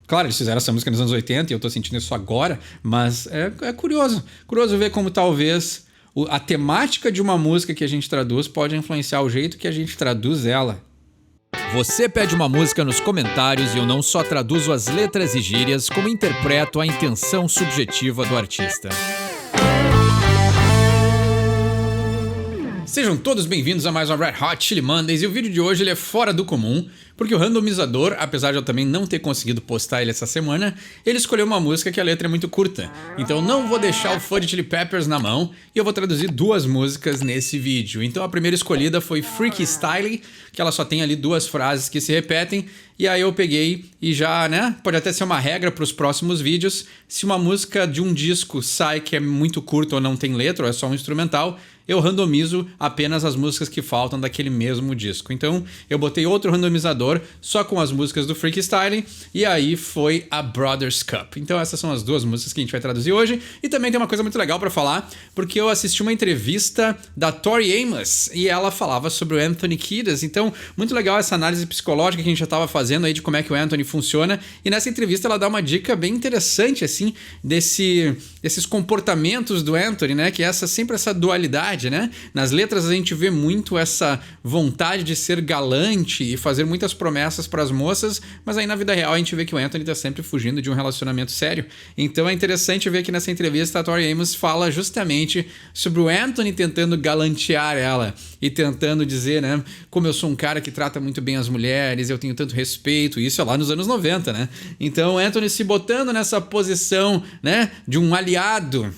Claro, eles fizeram essa música nos anos 80 e eu tô sentindo isso agora, mas é curioso. Curioso ver como talvez a temática de uma música que a gente traduz pode influenciar o jeito que a gente traduz ela. Você pede uma música nos comentários e eu não só traduzo as letras e gírias, como interpreto a intenção subjetiva do artista. Sejam todos bem-vindos a mais uma Red Hot Chili Mondays, e o vídeo de hoje ele é fora do comum, porque o randomizador, apesar de eu também não ter conseguido postar ele essa semana, ele escolheu uma música que a letra é muito curta. Então não vou deixar o fã de Chili Peppers na mão e eu vou traduzir duas músicas nesse vídeo. Então a primeira escolhida foi Freaky Style, que ela só tem ali duas frases que se repetem, e aí eu peguei e já, né, pode até ser uma regra para os próximos vídeos, se uma música de um disco sai que é muito curta ou não tem letra, ou é só um instrumental, eu randomizo apenas as músicas que faltam daquele mesmo disco. Então eu botei outro randomizador só com as músicas do Freaky Style e aí foi a Brothers Cup. Então essas são as duas músicas que a gente vai traduzir hoje. E também tem uma coisa muito legal para falar, porque eu assisti uma entrevista da Tori Amos e ela falava sobre o Anthony Kiedis. Então muito legal essa análise psicológica que a gente já estava fazendo aí de como é que o Anthony funciona. E nessa entrevista ela dá uma dica bem interessante assim desses comportamentos do Anthony, né? Que é sempre essa dualidade. Né? Nas letras a gente vê muito essa vontade de ser galante e fazer muitas promessas para as moças, mas aí na vida real a gente vê que o Anthony está sempre fugindo de um relacionamento sério. Então é interessante ver que nessa entrevista a Tori Amos fala justamente sobre o Anthony tentando galantear ela e tentando dizer, né, como eu sou um cara que trata muito bem as mulheres, eu tenho tanto respeito, isso é lá nos anos 90, né? Então o Anthony se botando nessa posição, né, de um aliado,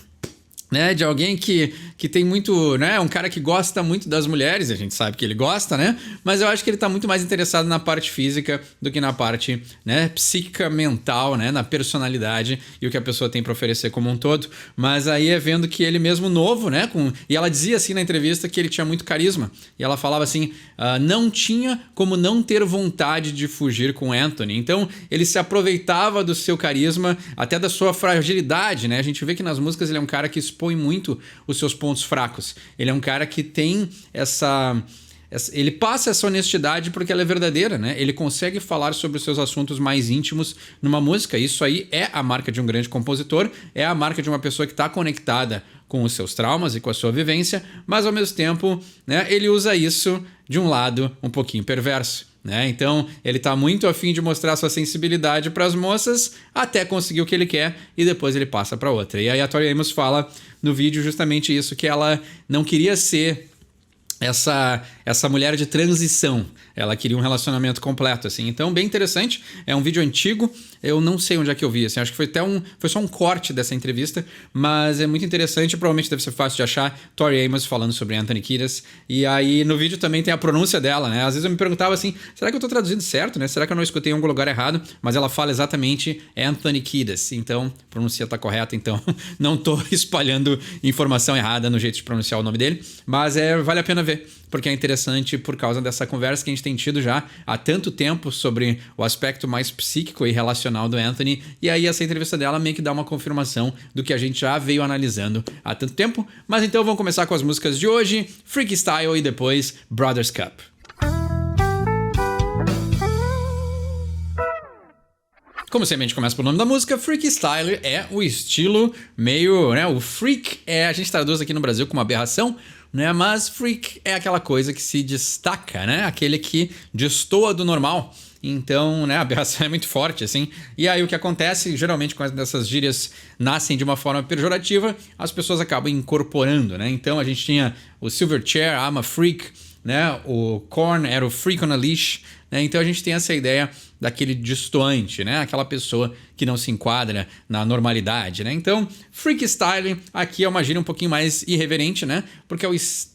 né, de alguém que tem muito, né, um cara que gosta muito das mulheres, a gente sabe que ele gosta, né, mas eu acho que ele tá muito mais interessado na parte física do que na parte, né, psíquica, mental, né, na personalidade e o que a pessoa tem para oferecer como um todo. Mas aí é vendo que ele mesmo novo, né, e ela dizia assim na entrevista que ele tinha muito carisma, e ela falava assim, não tinha como não ter vontade de fugir com Anthony. Então ele se aproveitava do seu carisma, até da sua fragilidade, né, a gente vê que nas músicas ele é um cara que expõe muito os seus pontos fracos. Ele é um cara que tem ele passa essa honestidade porque ela é verdadeira, né? Ele consegue falar sobre os seus assuntos mais íntimos numa música. Isso aí é a marca de um grande compositor, é a marca de uma pessoa que está conectada com os seus traumas e com a sua vivência, mas ao mesmo tempo, né, ele usa isso de um lado um pouquinho perverso. Né? Então ele está muito afim de mostrar sua sensibilidade para as moças até conseguir o que ele quer e depois ele passa para outra. E aí a Tori Amos fala no vídeo justamente isso, que ela não queria ser essa mulher de transição, ela queria um relacionamento completo, assim. Então, bem interessante, é um vídeo antigo, eu não sei onde é que eu vi, assim, acho que foi só um corte dessa entrevista, mas é muito interessante, provavelmente deve ser fácil de achar, Tori Amos falando sobre Anthony Kiedis, e aí no vídeo também tem a pronúncia dela, né, às vezes eu me perguntava assim, será que eu tô traduzindo certo, né, será que eu não escutei em algum lugar errado, mas ela fala exatamente Anthony Kiedis, então, a pronúncia tá correta, então não tô espalhando informação errada no jeito de pronunciar o nome dele, mas vale a pena ver, porque é interessante por causa dessa conversa que a gente tem tido já há tanto tempo sobre o aspecto mais psíquico e relacional do Anthony, e aí essa entrevista dela meio que dá uma confirmação do que a gente já veio analisando há tanto tempo. Mas então vamos começar com as músicas de hoje, Freaky Style e depois Brothers Cup. Como sempre a gente começa pelo nome da música, Freaky Style é o estilo meio, né, o freak a gente traduz aqui no Brasil como aberração, né, mas freak é aquela coisa que se destaca, né, aquele que destoa do normal. Então, né, a aberração é muito forte, assim. E aí o que acontece, geralmente quando essas gírias nascem de uma forma pejorativa, as pessoas acabam incorporando, né. Então a gente tinha o Silverchair, I'm a freak, né, o Korn era o Freak on a Leash, né, então a gente tem essa ideia daquele destoante, né, aquela pessoa que não se enquadra na normalidade, né, então Freak Style aqui é uma gíria um pouquinho mais irreverente, né, porque é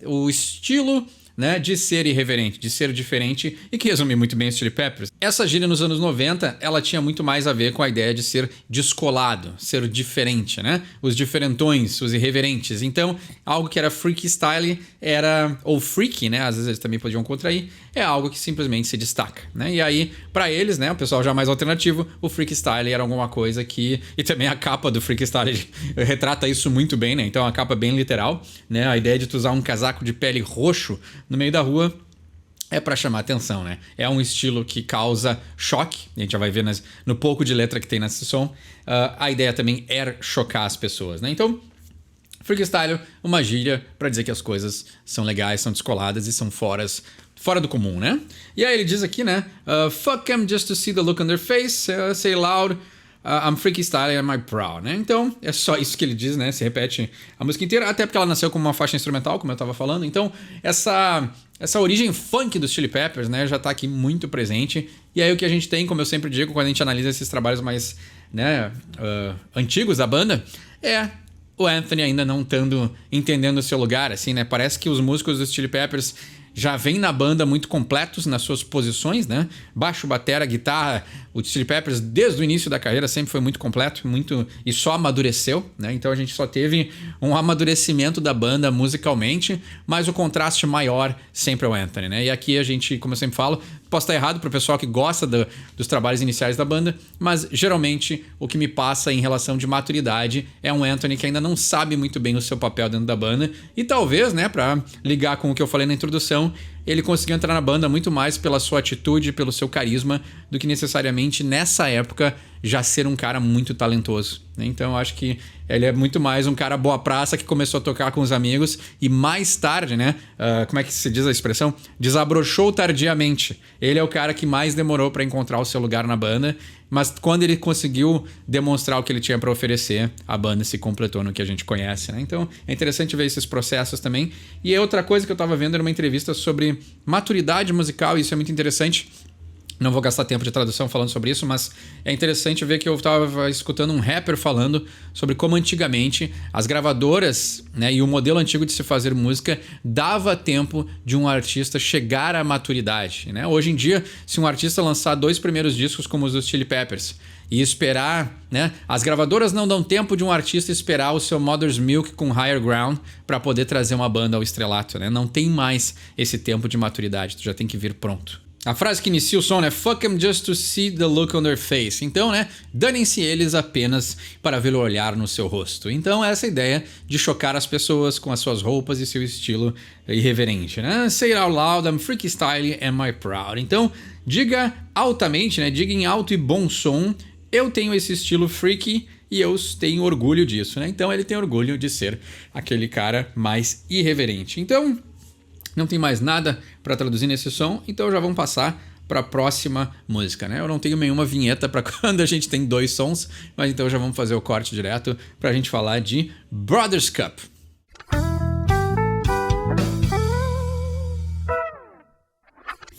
o estilo, né, de ser irreverente, de ser diferente e que resume muito bem o Chili Peppers. Essa gíria nos anos 90, ela tinha muito mais a ver com a ideia de ser descolado, ser diferente, né? Os diferentões, os irreverentes. Então, algo que era freaky style era, ou freaky, né? Às vezes eles também podiam contrair, é algo que simplesmente se destaca, né? E aí, pra eles, né, o pessoal já mais alternativo, o freaky style era alguma coisa que... E também a capa do freaky style retrata isso muito bem, né? Então, é uma capa bem literal, né? A ideia de tu usar um casaco de pele roxo no meio da rua é para chamar atenção, né? É um estilo que causa choque. A gente já vai ver no pouco de letra que tem nesse som. A ideia também é chocar as pessoas, né? Então, freestyle, uma gíria para dizer que as coisas são legais, são descoladas e são fora do comum, né? E aí ele diz aqui, né? Fuck them just to see the look on their face, say loud, I'm freaky style and I'm proud, né? Então, é só isso que ele diz, né? Se repete a música inteira, até porque ela nasceu como uma faixa instrumental, como eu tava falando. Então, essa origem funk dos Chili Peppers, né, já tá aqui muito presente. E aí o que a gente tem, como eu sempre digo, quando a gente analisa esses trabalhos mais, né, antigos da banda, é o Anthony ainda não entendendo o seu lugar, assim, né? Parece que os músicos dos Chili Peppers já vêm na banda muito completos nas suas posições, né? Baixo, batera, guitarra. O Chili Peppers, desde o início da carreira, sempre foi muito completo, e só amadureceu, né? Então a gente só teve um amadurecimento da banda musicalmente, mas o contraste maior sempre é o Anthony, né? E aqui a gente, como eu sempre falo, posso estar errado pro pessoal que gosta dos trabalhos iniciais da banda, mas geralmente o que me passa em relação de maturidade é um Anthony que ainda não sabe muito bem o seu papel dentro da banda, e talvez, né, pra ligar com o que eu falei na introdução, ele conseguiu entrar na banda muito mais pela sua atitude, pelo seu carisma, do que necessariamente nessa época já ser um cara muito talentoso, né? Então eu acho que ele é muito mais um cara boa praça que começou a tocar com os amigos e mais tarde, né? Como é que se diz a expressão? Desabrochou tardiamente. Ele é o cara que mais demorou para encontrar o seu lugar na banda, mas quando ele conseguiu demonstrar o que ele tinha para oferecer, a banda se completou no que a gente conhece, né? Então é interessante ver esses processos também. E outra coisa que eu estava vendo era uma entrevista sobre maturidade musical, e isso é muito interessante. Não vou gastar tempo de tradução falando sobre isso, mas é interessante ver que eu estava escutando um rapper falando sobre como antigamente as gravadoras, né, e o modelo antigo de se fazer música dava tempo de um artista chegar à maturidade, né? Hoje em dia, se um artista lançar 2 primeiros discos como os dos Chili Peppers e esperar, né, as gravadoras não dão tempo de um artista esperar o seu Mother's Milk com Higher Ground para poder trazer uma banda ao estrelato, né? Não tem mais esse tempo de maturidade, tu já tem que vir pronto. A frase que inicia o som é "Fuck them just to see the look on their face". Então, né, danem-se eles apenas para ver o olhar no seu rosto. Então, essa ideia de chocar as pessoas com as suas roupas e seu estilo irreverente, né? Say it out loud, I'm freaky style and my proud. Então, diga altamente, né, diga em alto e bom som, eu tenho esse estilo freaky e eu tenho orgulho disso, né? Então, ele tem orgulho de ser aquele cara mais irreverente. Então, não tem mais nada para traduzir nesse som, então já vamos passar para a próxima música, né? Eu não tenho nenhuma vinheta para quando a gente tem 2 sons, mas então já vamos fazer o corte direto para a gente falar de Brothers Cup.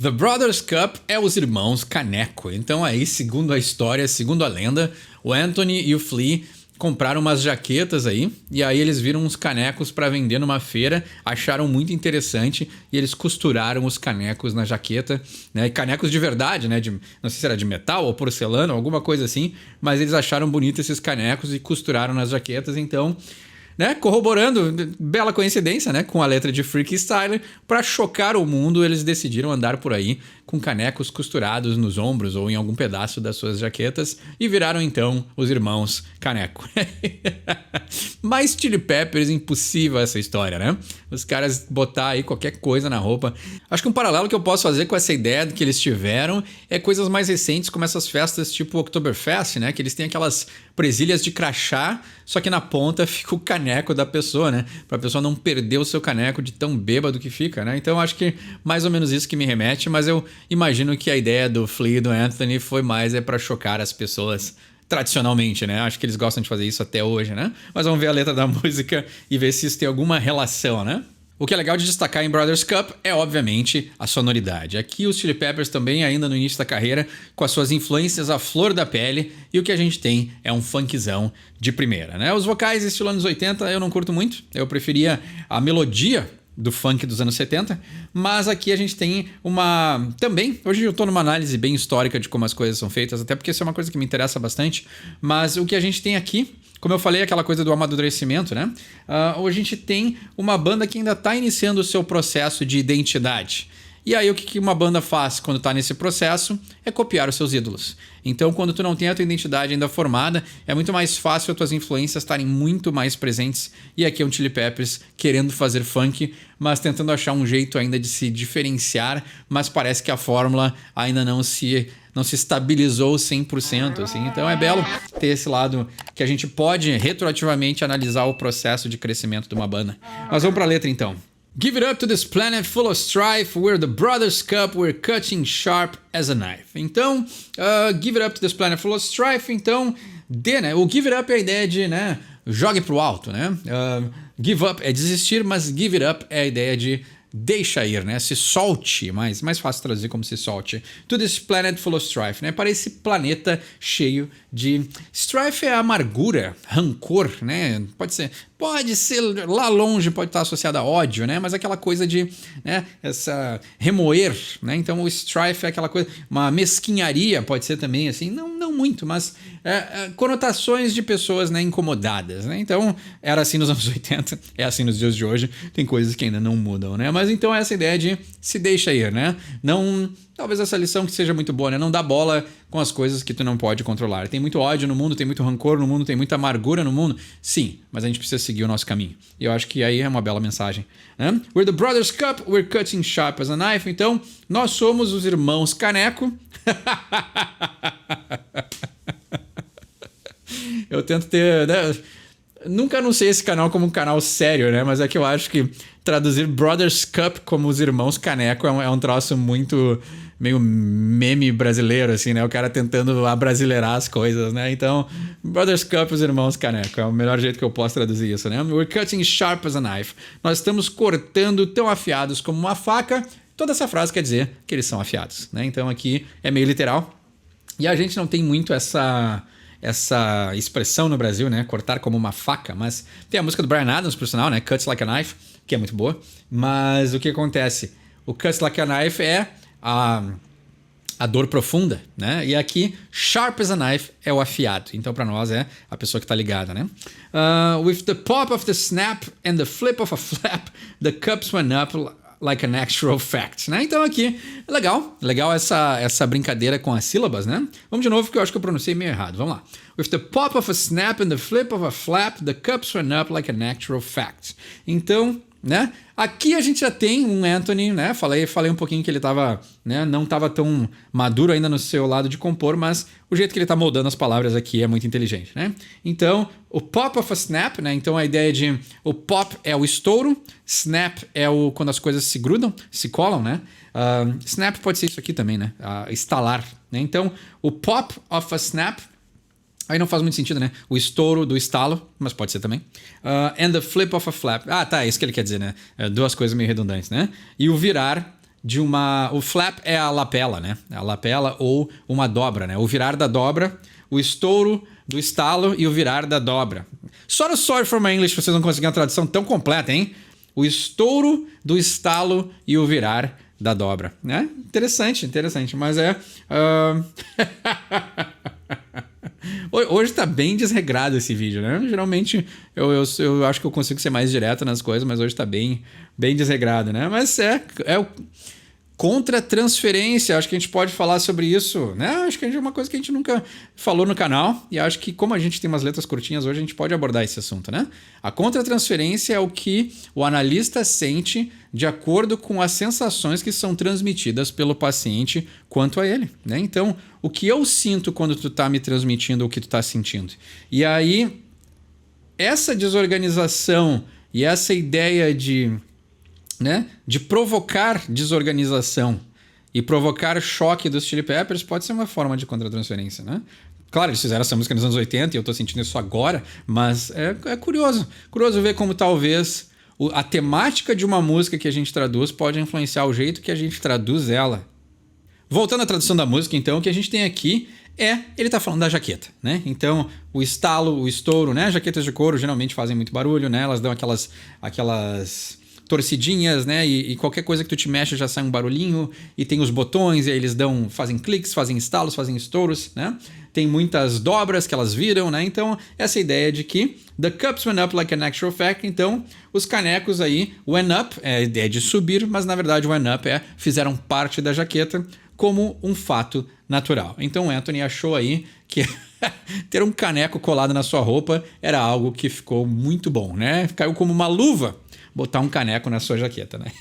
The Brothers Cup é os irmãos Caneco. Então aí, segundo a história, segundo a lenda, o Anthony e o Flea compraram umas jaquetas aí, e aí eles viram uns canecos para vender numa feira, acharam muito interessante e eles costuraram os canecos na jaqueta, né? E canecos de verdade, né? Não sei se era de metal ou porcelana, alguma coisa assim, mas eles acharam bonito esses canecos e costuraram nas jaquetas, então, né, corroborando, bela coincidência, né, com a letra de Freaky Style, para chocar o mundo, eles decidiram andar por aí com canecos costurados nos ombros ou em algum pedaço das suas jaquetas e viraram então os irmãos Caneco. Mais Chili Peppers, impossível essa história, né? Os caras botar aí qualquer coisa na roupa. Acho que um paralelo que eu posso fazer com essa ideia que eles tiveram é coisas mais recentes, como essas festas tipo Oktoberfest, né? Que eles têm aquelas presilhas de crachá, só que na ponta fica o caneco da pessoa, né? Pra pessoa não perder o seu caneco de tão bêbado que fica, né? Então acho que mais ou menos isso que me remete, mas eu imagino que a ideia do Flea e do Anthony foi mais pra chocar as pessoas tradicionalmente, né? Acho que eles gostam de fazer isso até hoje, né? Mas vamos ver a letra da música e ver se isso tem alguma relação, né? O que é legal de destacar em Brothers Cup é, obviamente, a sonoridade. Aqui os Chili Peppers também ainda no início da carreira, com as suas influências à flor da pele, e o que a gente tem é um funkzão de primeira, né? Os vocais estilo anos 80 eu não curto muito, eu preferia a melodia do funk dos anos 70, mas aqui a gente tem uma... Também, hoje eu tô numa análise bem histórica de como as coisas são feitas, até porque isso é uma coisa que me interessa bastante, mas o que a gente tem aqui, como eu falei, aquela coisa do amadurecimento, né? Hoje a gente tem uma banda que ainda tá iniciando o seu processo de identidade. E aí o que uma banda faz quando tá nesse processo é copiar os seus ídolos. Então quando tu não tem a tua identidade ainda formada, é muito mais fácil as tuas influências estarem muito mais presentes. E aqui é um Chili Peppers querendo fazer funk, mas tentando achar um jeito ainda de se diferenciar, mas parece que a fórmula ainda não se estabilizou 100%, assim. Então é belo ter esse lado que a gente pode retroativamente analisar o processo de crescimento de uma banda. Mas vamos pra letra então. Give it up to this planet full of strife, we're the brothers cup, we're cutting sharp as a knife. Então, give it up to this planet full of strife, então, né? O give it up é a ideia de, né, jogue pro alto, né? Give up é desistir, mas give it up é a ideia de deixa ir, né? Se solte, mais fácil traduzir como se solte. To this planet full of strife, né? Para esse planeta cheio de... Strife é amargura, rancor, né? Pode ser lá longe, pode estar associado a ódio, né? Mas aquela coisa de, né? Essa remoer, né? Então o strife é aquela coisa, uma mesquinharia pode ser também, assim, não muito, mas conotações de pessoas, né, incomodadas, né? Então era assim nos anos 80, é assim nos dias de hoje, tem coisas que ainda não mudam, né? Mas então essa ideia de se deixa ir, né? Não... Talvez essa lição que seja muito boa, né? Não dá bola com as coisas que tu não pode controlar. Tem muito ódio no mundo, tem muito rancor no mundo, tem muita amargura no mundo. Sim, mas a gente precisa seguir o nosso caminho. E eu acho que aí é uma bela mensagem, né? We're the brothers cup, we're cutting sharp as a knife. Então, nós somos os irmãos Caneco. Eu tento ter... Né? Nunca anunciei esse canal como um canal sério, né? Mas é que eu acho que traduzir Brothers Cup como os irmãos Caneco é um troço muito... meio meme brasileiro, assim, né? O cara tentando abrasileirar as coisas, né? Então, Brothers Cup, os irmãos Caneco. É o melhor jeito que eu posso traduzir isso, né? We're cutting sharp as a knife. Nós estamos cortando tão afiados como uma faca. Toda essa frase quer dizer que eles são afiados, né? Então aqui é meio literal. E a gente não tem muito essa expressão no Brasil, né? Cortar como uma faca, mas tem a música do Bryan Adams, por sinal, né? Cuts Like a Knife, que é muito boa. Mas o que acontece? O Cuts Like a Knife é a dor profunda, né? E aqui, sharp as a knife é o afiado. Então, para nós, é a pessoa que tá ligada, né? With the pop of the snap and the flip of a flap, the cups went up like an actual fact, né? Então aqui, legal essa brincadeira com as sílabas, né? Vamos de novo, porque eu acho que eu pronunciei meio errado. Vamos lá. With the pop of a snap and the flip of a flap, the cups went up like an actual fact. Então, né? Aqui a gente já tem um Anthony, né? Falei um pouquinho que ele tava, né? Não estava tão maduro ainda no seu lado de compor, mas o jeito que ele está moldando as palavras aqui é muito inteligente, né? Então, o pop of a snap, né? Então a ideia de o pop é o estouro, snap é quando as coisas se grudam, se colam, né? Snap pode ser isso aqui também, né? Estalar, né? Então, o pop of a snap, aí não faz muito sentido, né? O estouro do estalo, mas pode ser também. And the flip of a flap. É isso que ele quer dizer, né? Duas coisas meio redundantes, né? E o virar de uma... O flap é a lapela, né? A lapela ou uma dobra, né? O virar da dobra, o estouro do estalo e o virar da dobra. Só no Sorry for My English vocês não conseguiram uma tradução tão completa, hein? O estouro do estalo e o virar da dobra, né? Interessante, mas é... Hoje tá bem desregrado esse vídeo, né? Geralmente eu acho que eu consigo ser mais direto nas coisas, mas hoje tá bem desregrado, né? Mas é contra transferência, acho que a gente pode falar sobre isso, né? Acho que é uma coisa que a gente nunca falou no canal e acho que como a gente tem umas letras curtinhas hoje, a gente pode abordar esse assunto, né? A contra-transferência é o que o analista sente de acordo com as sensações que são transmitidas pelo paciente quanto a ele, né? Então, o que eu sinto quando tu tá me transmitindo o que tu tá sentindo. E aí, essa desorganização e essa ideia né, de provocar desorganização e provocar choque dos Chili Peppers pode ser uma forma de contra-transferência, né? Claro, eles fizeram essa música nos anos 80 e eu tô sentindo isso agora, mas é curioso ver como talvez a temática de uma música que a gente traduz pode influenciar o jeito que a gente traduz ela. Voltando à tradução da música, então, o que a gente tem aqui ele tá falando da jaqueta, né? Então, o estalo, o estouro, né? Jaquetas de couro geralmente fazem muito barulho, né? Elas dão aquelas torcidinhas, né? E qualquer coisa que tu te mexe já sai um barulhinho. E tem os botões, e aí eles fazem cliques, fazem estalos, fazem estouros, né? Tem muitas dobras que elas viram, né? Então, essa ideia de que the cups went up like an actual fact. Então, os canecos aí went up, é a ideia de subir, mas na verdade went up fizeram parte da jaqueta como um fato natural. Então, o Anthony achou aí que ter um caneco colado na sua roupa era algo que ficou muito bom, né? Caiu como uma luva botar um caneco na sua jaqueta, né?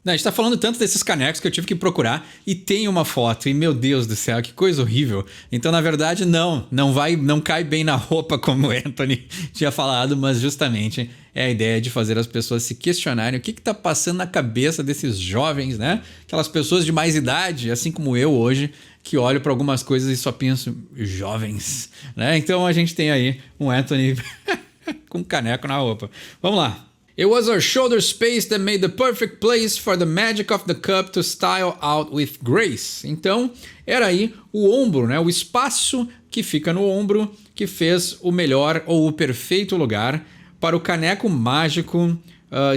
A gente tá falando tanto desses canecos que eu tive que procurar e tem uma foto e meu Deus do céu, que coisa horrível. Então, na verdade, não cai bem na roupa como o Anthony tinha falado, mas justamente é a ideia de fazer as pessoas se questionarem o que tá passando na cabeça desses jovens, né? Aquelas pessoas de mais idade, assim como eu hoje, que olho para algumas coisas e só penso, jovens, né? Então a gente tem aí um Anthony com caneco na roupa. Vamos lá. It was our shoulder space that made the perfect place for the magic of the cup to style out with grace. Então, era aí o ombro, né? O espaço que fica no ombro que fez o melhor ou o perfeito lugar para o caneco mágico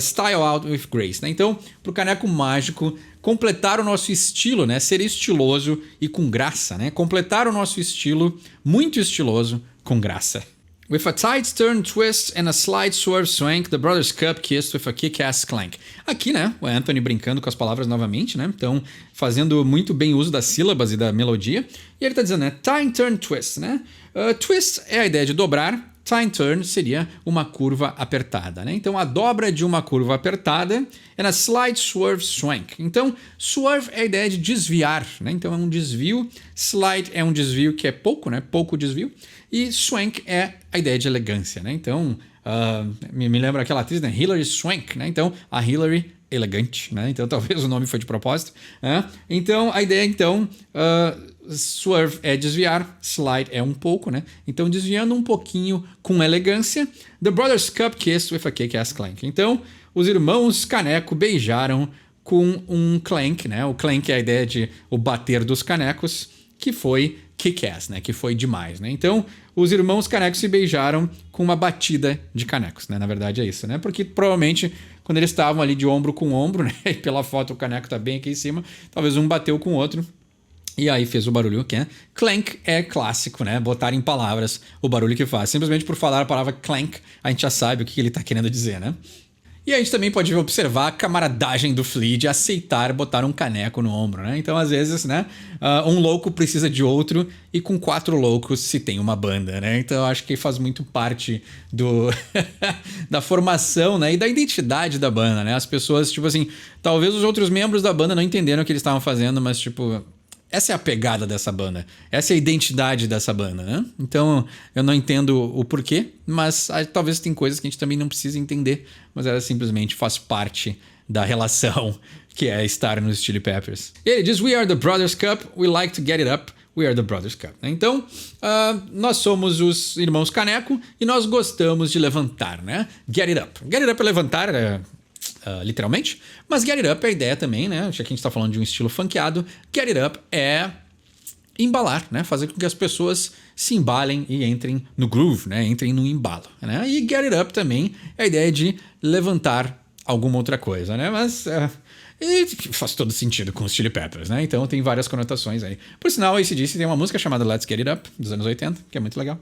style out with grace, né? Então, para o caneco mágico completar o nosso estilo, né? Ser estiloso e com graça, né? Completar o nosso estilo muito estiloso com graça. With a tight turn twist and a slight swerve swank, the Brothers Cup kissed with a kick-ass clank. Aqui, né, o Anthony brincando com as palavras novamente, né? Então, fazendo muito bem uso das sílabas e da melodia. E ele tá dizendo, né, tight turn twist, né? Twist é a ideia de dobrar. Tight turn seria uma curva apertada, né? Então, a dobra de uma curva apertada é a slight swerve swank. Então, swerve é a ideia de desviar, né? Então, é um desvio. Slight é um desvio que é pouco, né? Pouco desvio. E swank é a ideia de elegância, né? Então, me lembra aquela atriz, né? Hilary Swank, né? Então, a Hilary elegante, né? Então, talvez o nome foi de propósito, né? Então, a ideia, swerve é desviar, slide é um pouco, né? Então, desviando um pouquinho com elegância. The Brothers Cup kissed with a kick-ass clank. Então, os irmãos Caneco beijaram com um clank, né? O clank é a ideia de o bater dos canecos, que foi kick-ass, né? Que foi demais, né? Então, os irmãos Canecos se beijaram com uma batida de canecos, né? Na verdade é isso, né? Porque provavelmente quando eles estavam ali de ombro com ombro, né? E pela foto o caneco tá bem aqui em cima, talvez um bateu com o outro e aí fez o barulho que é. Clank é clássico, né? Botar em palavras o barulho que faz. Simplesmente por falar a palavra clank, a gente já sabe o que ele tá querendo dizer, né? E a gente também pode observar a camaradagem do Flea de aceitar botar um caneco no ombro, né? Então, às vezes, né, um louco precisa de outro e com 4 loucos se tem uma banda, né? Então, eu acho que faz muito parte da formação, né, e da identidade da banda, né? As pessoas, tipo assim, talvez os outros membros da banda não entenderam o que eles estavam fazendo, mas, tipo, essa é a pegada dessa banda. Essa é a identidade dessa banda, né? Então, eu não entendo o porquê, mas talvez tem coisas que a gente também não precisa entender, mas ela simplesmente faz parte da relação que é estar nos Chili Peppers. E ele diz, we are the Brothers Cup, we like to get it up, we are the Brothers Cup. Então, nós somos os irmãos Caneco e nós gostamos de levantar, né? Get it up. Get it up é levantar, literalmente, mas get it up é a ideia também, né? Já que a gente tá falando de um estilo funkeado, get it up é embalar, né? Fazer com que as pessoas se embalem e entrem no groove, né? Entrem no embalo, né? E get it up também é a ideia de levantar alguma outra coisa, né? Mas e faz todo sentido com os Chili Peppers, né? Então tem várias conotações aí. Por sinal, AC/DC tem uma música chamada Let's Get It Up, dos anos 80, que é muito legal.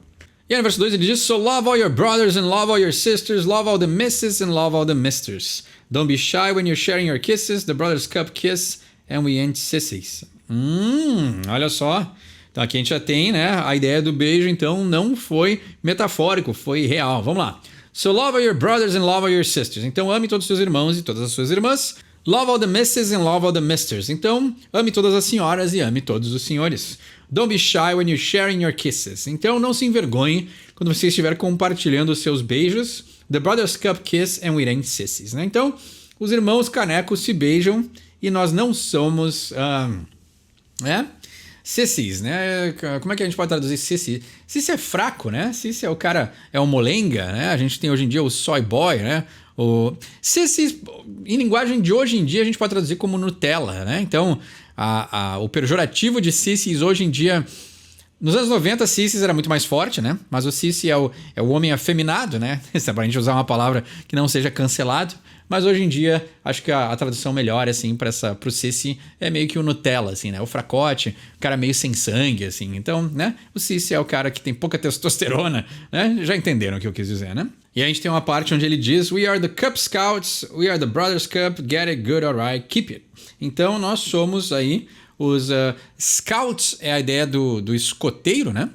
E aí no verso 2 ele diz, so love all your brothers and love all your sisters, love all the misses and love all the misters. Don't be shy when you're sharing your kisses, the Brothers Cup kiss and we ain't sissies. Olha só. Então aqui a gente já tem, né, a ideia do beijo, então não foi metafórico, foi real. Vamos lá. So love all your brothers and love all your sisters. Então ame todos os seus irmãos e todas as suas irmãs. Love all the misses and love all the misters. Então ame todas as senhoras e ame todos os senhores. Don't be shy when you're sharing your kisses. Então não se envergonhe quando você estiver compartilhando os seus beijos. The Brothers Cup kiss and we ain't sissies. Né? Então os irmãos Canecos se beijam e nós não somos... Sissies, né? Como é que a gente pode traduzir sissy? Sissy é fraco, né? Sissy é o cara, é o molenga, né? A gente tem hoje em dia o soy boy, né? O sissies, em linguagem de hoje em dia, a gente pode traduzir como Nutella, né? Então, o pejorativo de sissies hoje em dia Nos anos 90, Sissies era muito mais forte, né? Mas o Sissy é o homem afeminado, né? Se pra gente usar uma palavra que não seja cancelado. Mas hoje em dia, acho que a tradução melhor, assim, pro Sissy é meio que o Nutella, assim, né? O fracote, o cara meio sem sangue, assim. Então, né? O Sissy é o cara que tem pouca testosterona, né? Já entenderam o que eu quis dizer, né? E a gente tem uma parte onde ele diz: We are the Cub Scouts, we are the Brothers Cup, get it good, alright, keep it. Então, nós somos aí os Scouts, é a ideia do escoteiro, né?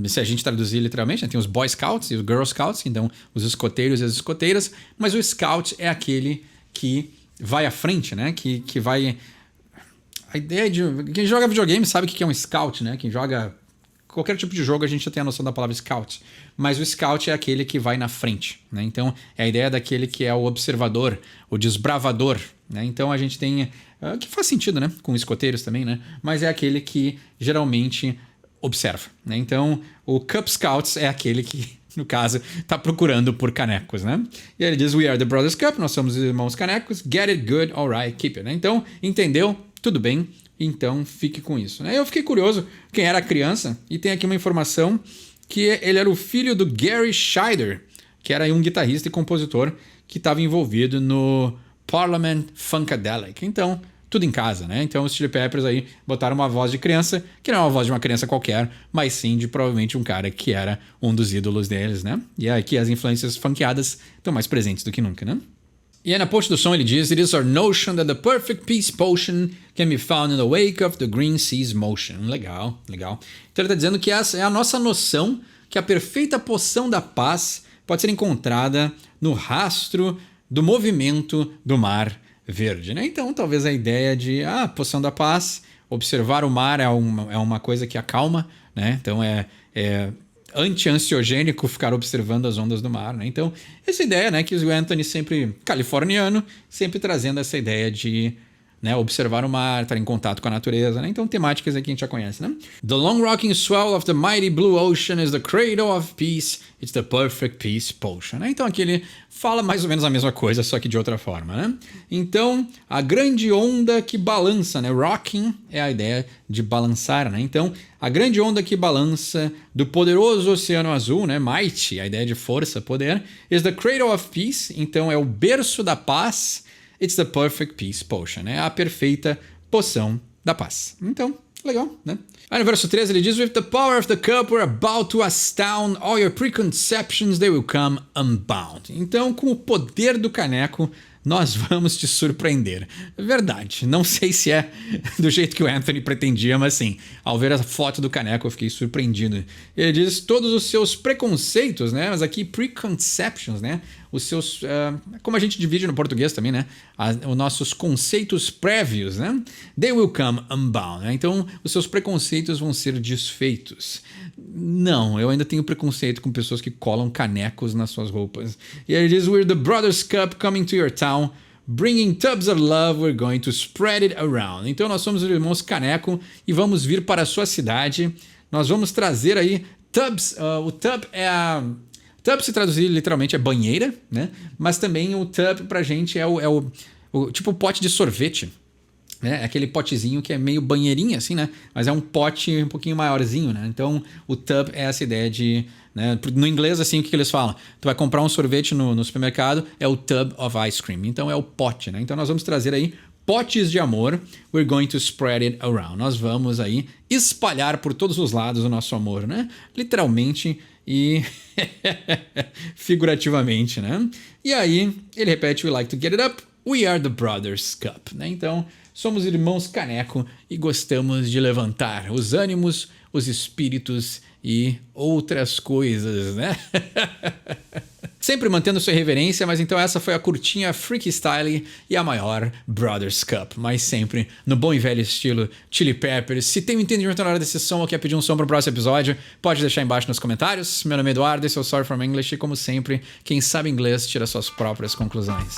Se a gente traduzir literalmente, né? Tem os Boy Scouts e os Girl Scouts, então os escoteiros e as escoteiras, mas o Scout é aquele que vai à frente, né? Que vai... A ideia de... Quem joga videogame sabe o que é um Scout, né? Quem joga qualquer tipo de jogo, a gente já tem a noção da palavra Scout. Mas o Scout é aquele que vai na frente, né? Então, é a ideia daquele que é o observador, o desbravador, né? Então, a gente tem... que faz sentido, né? Com escoteiros também, né? Mas é aquele que geralmente observa, né? Então, o Cub Scouts é aquele que, no caso, está procurando por canecos, né? E aí ele diz: We are the Brothers Cup, nós somos os irmãos canecos, get it good, alright, keep it, né? Então, entendeu? Tudo bem, então fique com isso, né? Eu fiquei curioso quem era a criança, e tem aqui uma informação que ele era o filho do Gary Scheider, que era um guitarrista e compositor que estava envolvido no Parliament Funkadelic. Então, tudo em casa, né? Então os Chili Peppers aí botaram uma voz de criança, que não é uma voz de uma criança qualquer, mas sim de provavelmente um cara que era um dos ídolos deles, né? E aqui as influências funkeadas estão mais presentes do que nunca, né? E aí na ponte do som ele diz: It is our notion that the perfect peace potion can be found in the wake of the green sea's motion. Legal, legal. Então ele está dizendo que essa é a nossa noção que a perfeita poção da paz pode ser encontrada no rastro do movimento do mar verde, né? Então, talvez a ideia de poção da paz, observar o mar é uma coisa que acalma, né? Então, é anti-ansiogênico ficar observando as ondas do mar, né? Então, essa ideia, né, que o Anthony sempre, californiano, sempre trazendo essa ideia de, né, observar o mar, estar em contato com a natureza, né? Então, temáticas aqui a gente já conhece, né? The long rocking swell of the mighty blue ocean is the cradle of peace. It's the perfect peace potion, né? Então, aqui ele fala mais ou menos a mesma coisa, só que de outra forma, né? Então, a grande onda que balança, né? Rocking é a ideia de balançar, né? Então, a grande onda que balança do poderoso oceano azul, né? Mighty, a ideia de força, poder, is the cradle of peace. Então, é o berço da paz. It's the perfect peace potion, né? A perfeita poção da paz. Então, legal, né? Aí no verso 13 ele diz: With the power of the cup we're about to astound all your preconceptions, they will come unbound. Então, com o poder do caneco, nós vamos te surpreender. Verdade, não sei se é do jeito que o Anthony pretendia, mas sim, ao ver a foto do caneco eu fiquei surpreendido. Ele diz todos os seus preconceitos, né? Mas aqui preconceptions, né? Os seus, como a gente divide no português também, né? Os nossos conceitos prévios, né? They will come unbound, né? Então, os seus preconceitos vão ser desfeitos. Não, eu ainda tenho preconceito com pessoas que colam canecos nas suas roupas. E ele diz: We're the Brothers Cup coming to your town, bringing tubs of love, we're going to spread it around. Então, nós somos os irmãos Caneco e vamos vir para a sua cidade. Nós vamos trazer aí tubs, o tub é a... Tub, se traduzir literalmente, é banheira, né? Mas também o tub pra gente é o tipo pote de sorvete, né? É aquele potezinho que é meio banheirinha assim, né? Mas é um pote um pouquinho maiorzinho, né? Então o tub é essa ideia de, né? No inglês assim, o que eles falam? Tu vai comprar um sorvete no supermercado, é o tub of ice cream. Então é o pote, né? Então nós vamos trazer aí potes de amor. We're going to spread it around. Nós vamos aí espalhar por todos os lados o nosso amor, né? Literalmente e figurativamente, né? E aí ele repete: We like to get it up, we are the Brothers Cup, né? Então somos irmãos caneco e gostamos de levantar os ânimos, os espíritos e outras coisas, né? Sempre mantendo sua reverência, mas então essa foi a curtinha Freaky Style e a maior Brothers Cup, mas sempre no bom e velho estilo Chili Peppers. Se tem um entendimento na hora desse som ou quer pedir um som para o próximo episódio, pode deixar embaixo nos comentários. Meu nome é Eduardo, esse é o Sorry From English e como sempre, quem sabe inglês tira suas próprias conclusões.